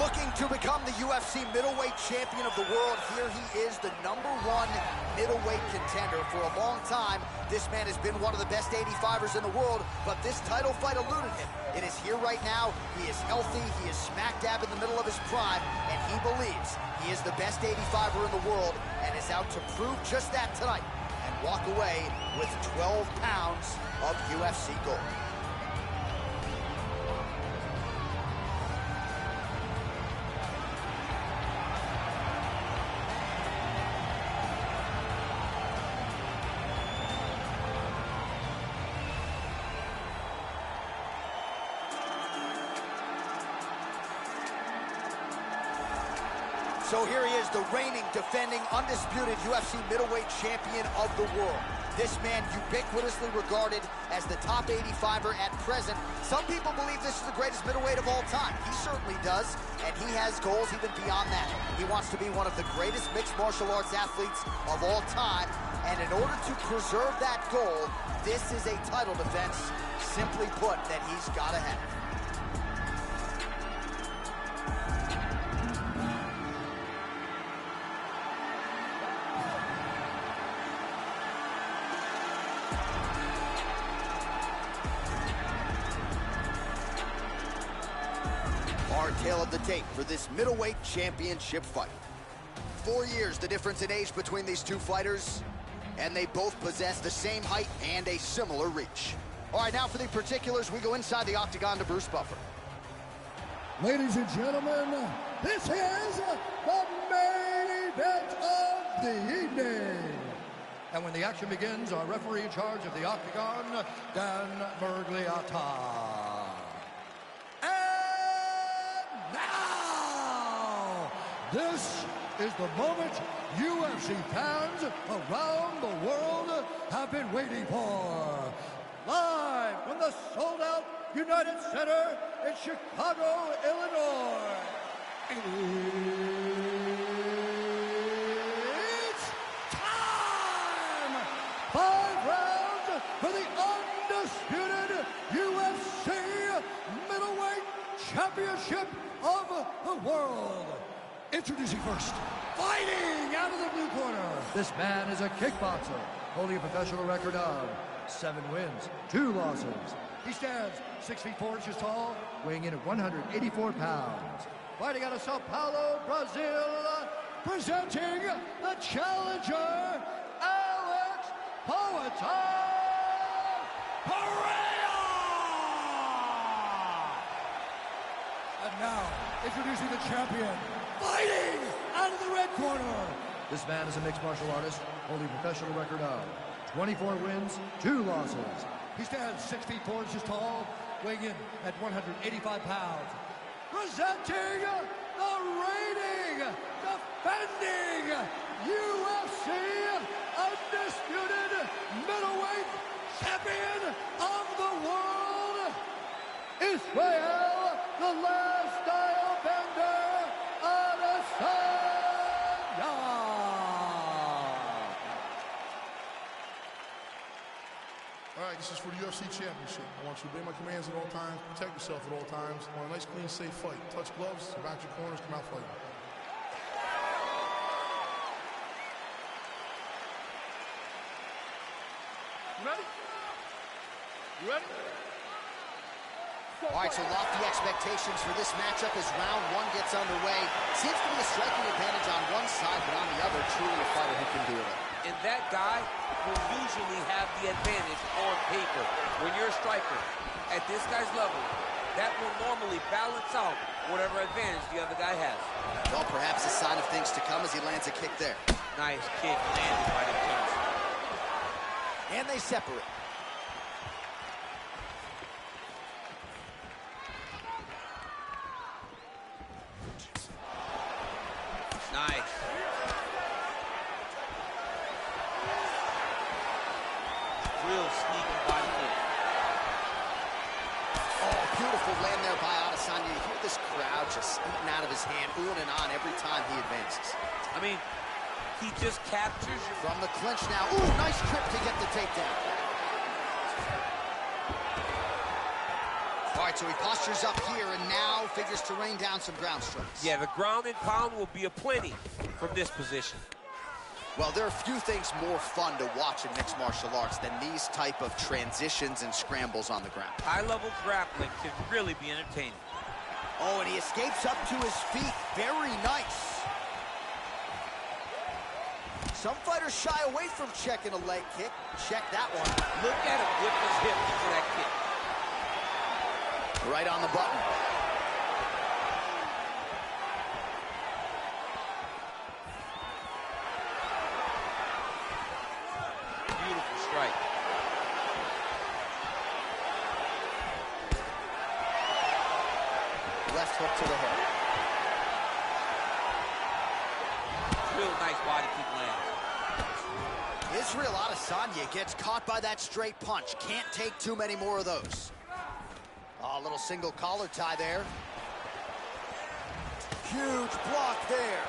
Looking to become the UFC middleweight champion of the world, here he is, the #1 middleweight contender. For a long time, this man has been one of the best 85ers in the world, but this title fight eluded him. It is here right now. He is healthy, he is smack dab in the middle of his prime, and he believes he is the best 85er in the world and is out to prove just that tonight and walk away with 12 pounds of UFC gold. So here he is, the reigning, defending, undisputed UFC middleweight champion of the world. This man ubiquitously regarded as the top 85er at present. Some people believe this is the greatest middleweight of all time. He certainly does, and he has goals even beyond that. He wants to be one of the greatest mixed martial arts athletes of all time, and in order to preserve that goal, this is a title defense, simply put, that he's got to have. Our tale of the tape for this middleweight championship fight. 4 years the difference in age between these two fighters, and they both possess the same height and a similar reach. All right, now for the particulars, we go inside the octagon to Bruce Buffer. Ladies and gentlemen, this is the main event of the evening. And when the action begins, our referee in charge of the octagon, Dan Miragliotta. This is the moment UFC fans around the world have been waiting for. Live from the sold-out United Center in Chicago, Illinois. It's time! 5 rounds for the undisputed UFC middleweight championship of the world. Introducing first, fighting out of the blue corner. This man is a kickboxer, holding a professional record of 7 wins, 2 losses. He stands 6 feet 4 inches tall, weighing in at 184 pounds. Fighting out of Sao Paulo, Brazil, presenting the challenger, Alex Poatan Pereira! And now, introducing the champion, fighting out of the red corner. This man is a mixed martial artist, holding a professional record of 24 wins, 2 losses. He stands 6 feet 4 inches tall, weighing in at 185 pounds. Presenting the reigning, defending UFC undisputed middleweight champion of the world, Israel, the last style bender. All right, this is for the UFC Championship. I want you to obey my commands at all times, protect yourself at all times. I want a nice, clean, safe fight. Touch gloves, back your corners, come out fighting. You ready? You ready? All right, so lofty expectations for this matchup as round 1 gets underway. Seems to be a striking advantage on one side, but on the other, truly a fighter who can do it. And that guy will usually have the advantage on paper. When you're a striker at this guy's level, that will normally balance out whatever advantage the other guy has. Well, perhaps a sign of things to come as he lands a kick there. Nice kick landed by the Kings. And they separate. Nice. Real sneaky body kick. Oh, beautiful land there by Adesanya. You hear this crowd just eating out of his hand, oohing and on every time he advances. I mean, he just captures you. From the clinch now. Ooh, nice trip to get the takedown. All right, so he postures up here and now figures to rain down some ground strikes. Yeah, the ground and pound will be aplenty from this position. Well, there are few things more fun to watch in mixed martial arts than these type of transitions and scrambles on the ground. High-level grappling can really be entertaining. Oh, and he escapes up to his feet. Very nice. Some fighters shy away from checking a leg kick. Check that one. Look at him whip his hip into that kick. Right on the button. Beautiful strike. Left hook to the head. Real nice body kick lands. Israel Adesanya gets caught by that straight punch. Can't take too many more of those. Oh, a little single collar tie there. Huge block there.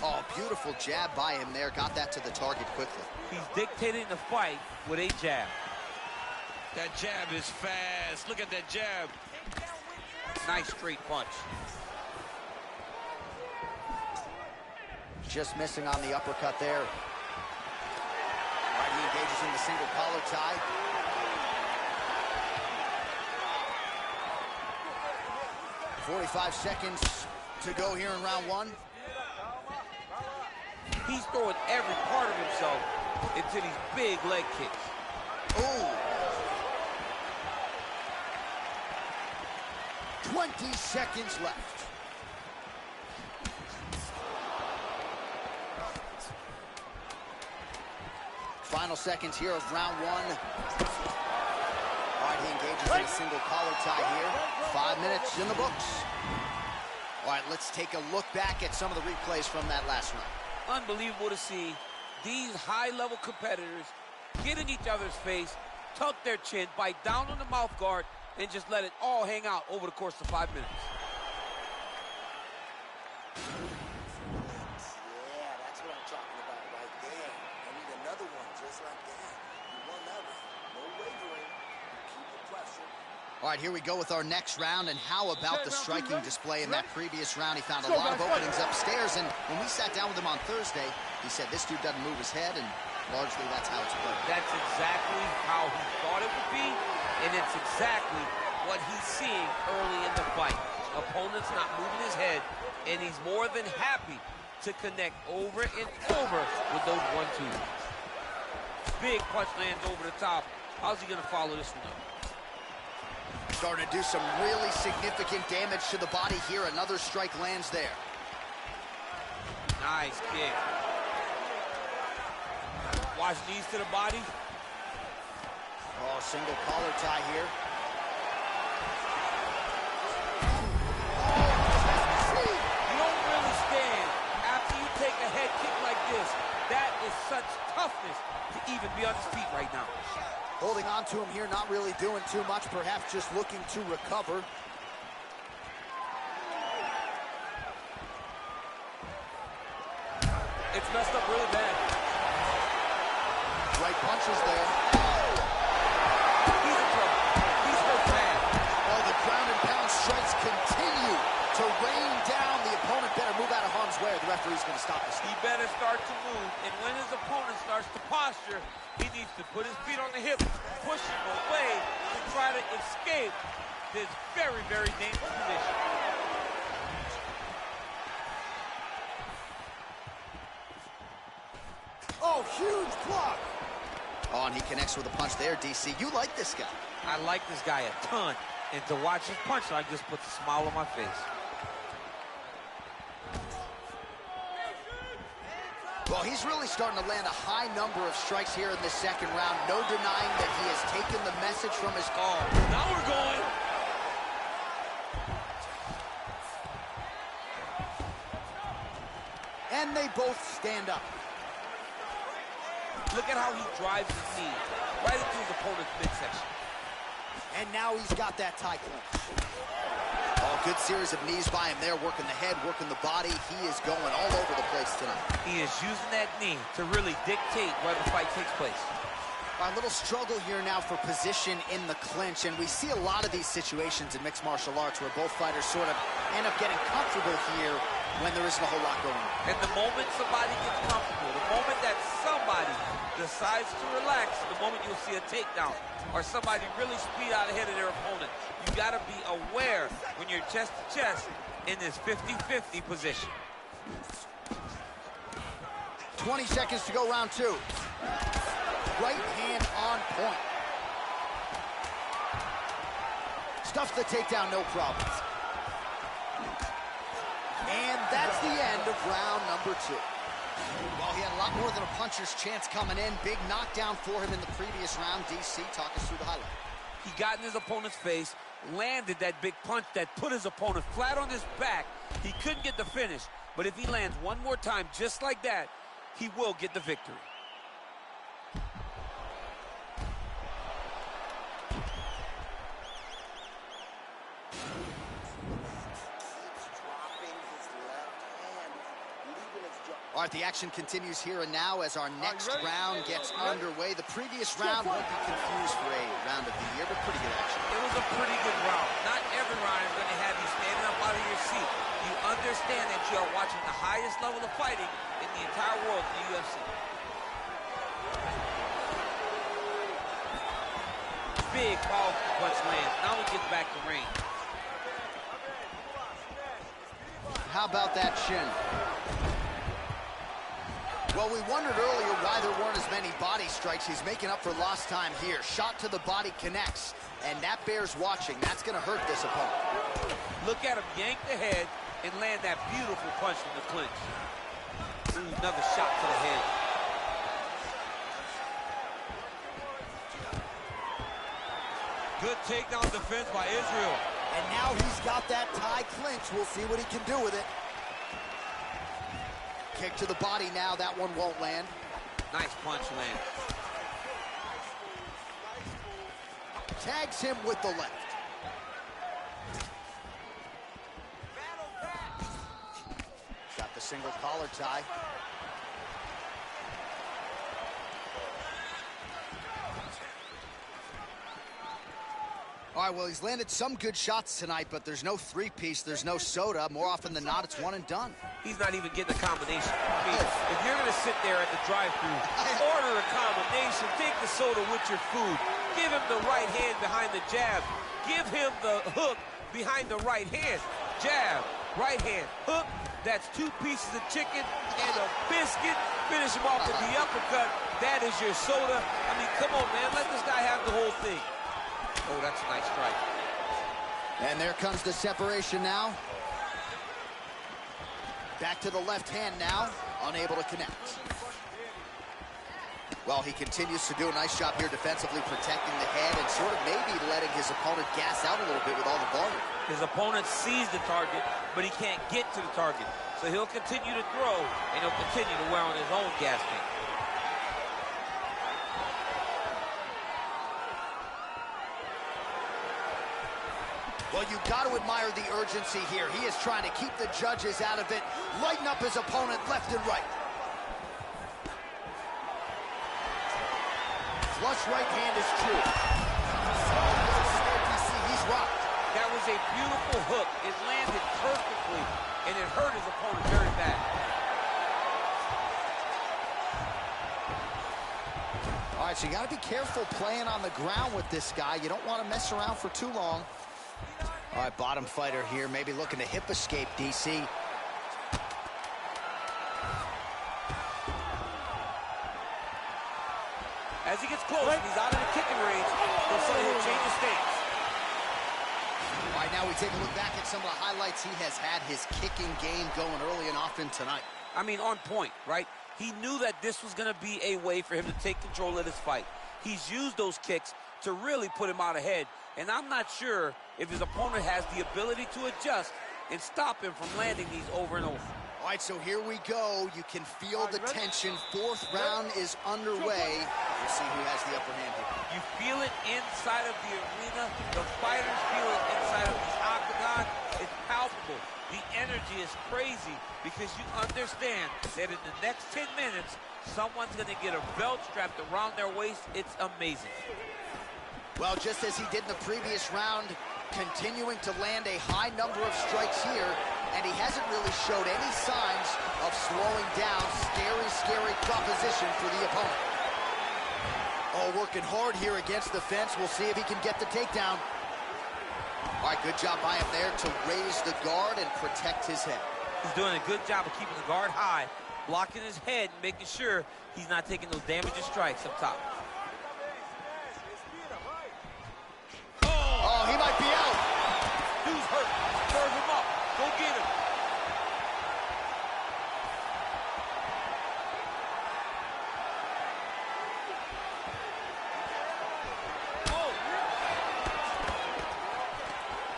Oh, beautiful jab by him there. Got that to the target quickly. He's dictating the fight with a jab. That jab is fast. Look at that jab. Nice straight punch. Just missing on the uppercut there. All right, he engages in the single collar tie. .45 seconds to go here in round one. He's throwing every part of himself into these big leg kicks. Ooh. 20 seconds left. Final seconds here of round one. All right, he engages in a single collar tie here. 5 minutes in the books. All right, let's take a look back at some of the replays from that last round. Unbelievable to see these high-level competitors get in each other's face, tuck their chin, bite down on the mouth guard, and just let it all hang out over the course of 5 minutes. Yeah, that's what I'm talking about right there. I need another one just like that. You won that one. No wavering. Keep the pressure. All right, here we go with our next round, and how about the striking display in that previous round? He found a lot of openings upstairs, and when we sat down with him on Thursday, he said this dude doesn't move his head, and largely that's how it's played. That's exactly how he thought it would be, and it's exactly what he's seeing early in the fight. Opponent's not moving his head, and he's more than happy to connect over and over with those 1-2s. Big punch lands over the top. How's he going to follow this one up? Starting to do some really significant damage to the body here. Another strike lands there. Nice kick. Watch knees to the body. Oh, single collar tie here. You don't really stand after you take a head kick like this. That is such toughness to even be on his feet right now. Holding on to him here, not really doing too much, perhaps just looking to recover. It's messed up really bad. Right punches there. He's in trouble. He's hurt bad. Oh, the ground and pound strikes continue to rain down. The opponent better move out of harm's way, or the referee's going to stop this. He better start to move, and when his opponent starts to posture, he needs to put his feet on the hip, push him away to try to escape this very, very dangerous position. Oh, huge block. Oh, and he connects with a punch there, DC. You like this guy. I like this guy a ton, and to watch his punchline just puts a smile on my face. Well, he's really starting to land a high number of strikes here in this second round. No denying that he has taken the message from his call. Now we're going. And they both stand up. Look at how he drives his knee right into his opponent's midsection. And now he's got that tie clinch. Oh, good series of knees by him there, working the head, working the body. He is going all over the place tonight. He is using that knee to really dictate where the fight takes place. A little struggle here now for position in the clinch, and we see a lot of these situations in mixed martial arts where both fighters sort of end up getting comfortable here when there isn't a whole lot going on. And the moment somebody gets comfortable, the moment that somebody decides to relax, the moment you'll see a takedown or somebody really speed out ahead of their opponent. You got to be aware when you're chest to chest in this 50-50 position. 20 seconds to go, round two. Right hand on point. Stuffs the takedown, no problems. And that's the end of round number two. Well, he had a lot more than a puncher's chance coming in. Big knockdown for him in the previous round. DC, talk us through the highlight. He got in his opponent's face, landed that big punch that put his opponent flat on his back. He couldn't get the finish, but if he lands one more time just like that, he will get the victory. All right, the action continues here and now as our next round gets underway. The previous round won't be confused for a round of the year, but pretty good action. It was a pretty good round. Not every round is going to have you standing up out of your seat. You understand that you are watching the highest level of fighting in the entire world in the UFC. Big, powerful punch lands. Now we get back to range. How about that shin? Well, we wondered earlier why there weren't as many body strikes. He's making up for lost time here. Shot to the body connects, and that bears watching. That's going to hurt this opponent. Look at him yank the head and land that beautiful punch from the clinch. Ooh, another shot to the head. Good takedown defense by Israel. And now he's got that tie clinch. We'll see what he can do with it. Kick to the body now. That one won't land. Nice punch land. Tags him with the left. Got the single collar tie. All right, well, he's landed some good shots tonight, but there's no three-piece, there's no soda. More often than not, it's one and done. He's not even getting a combination. I mean, if you're going to sit there at the drive-thru, order a combination, take the soda with your food, give him the right hand behind the jab, give him the hook behind the right hand. Jab, right hand, hook, that's 2 pieces of chicken and a biscuit. Finish him off with the uppercut. That is your soda. I mean, come on, man, let this guy have the whole thing. Oh, that's a nice strike. And there comes the separation now. Back to the left hand now, unable to connect. Well, he continues to do a nice job here defensively, protecting the head and sort of maybe letting his opponent gas out a little bit with all the volume. His opponent sees the target, but he can't get to the target. So he'll continue to throw, and he'll continue to wear on his own gas tank. Well, you've got to admire the urgency here. He is trying to keep the judges out of it, lighten up his opponent left and right. Flush right hand is true. He's rocked. That was a beautiful hook. It landed perfectly, and it hurt his opponent very bad. All right, so you got to be careful playing on the ground with this guy. You don't want to mess around for too long. All right, bottom fighter here, maybe looking to hip escape, DC. As he gets close and he's out of the kicking range, he'll change his stance. All right, now we take a look back at some of the highlights. He has had his kicking game going early and often tonight. I mean, on point, right? He knew that this was going to be a way for him to take control of this fight. He's used those kicks to really put him out ahead. And I'm not sure if his opponent has the ability to adjust and stop him from landing these over and over. All right, so here we go. You can feel the tension. 4th round is underway. We'll see who has the upper hand here. You feel it inside of the arena. The fighters feel it inside of the octagon. It's palpable. The energy is crazy because you understand that in the next 10 minutes, someone's going to get a belt strapped around their waist. It's amazing. Well, just as he did in the previous round, continuing to land a high number of strikes here, and he hasn't really showed any signs of slowing down. Scary, scary proposition for the opponent. Oh, working hard here against the fence. We'll see if he can get the takedown. All right, good job by him there to raise the guard and protect his head. He's doing a good job of keeping the guard high, blocking his head, and making sure he's not taking those damaging strikes up top. Oh, he might be out. Dude's hurt. Serve him up. Go get him.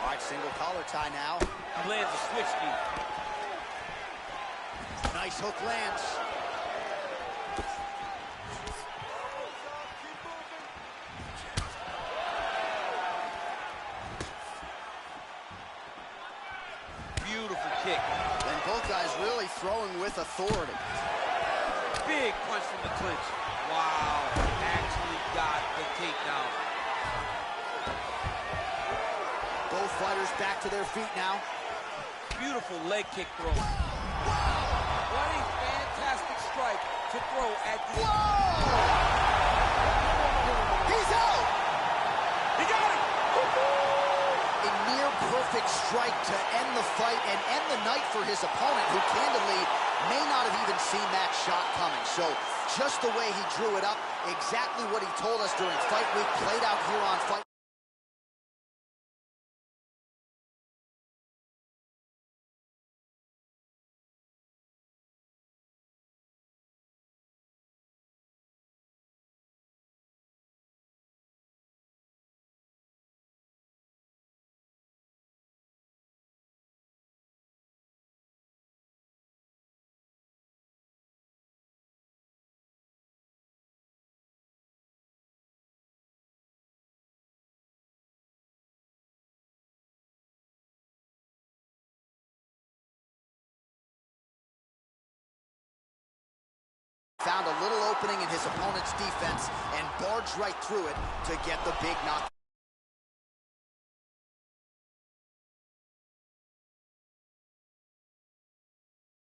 All right, single collar tie now. He lands a switch knee. Nice hook lands. Beautiful kick. And both guys really throwing with authority. Big punch from the clinch. Wow. Actually got the takedown. Both fighters back to their feet now. Beautiful leg kick throw. Wow! What a fantastic strike to throw at the end. He's out! He got it! A near perfect strike to end the fight and end the night for his opponent, who candidly may not have even seen that shot coming. So just the way he drew it up, exactly what he told us during Fight Week, played out here on Fight. Found a little opening in his opponent's defense and barged right through it to get the big knock.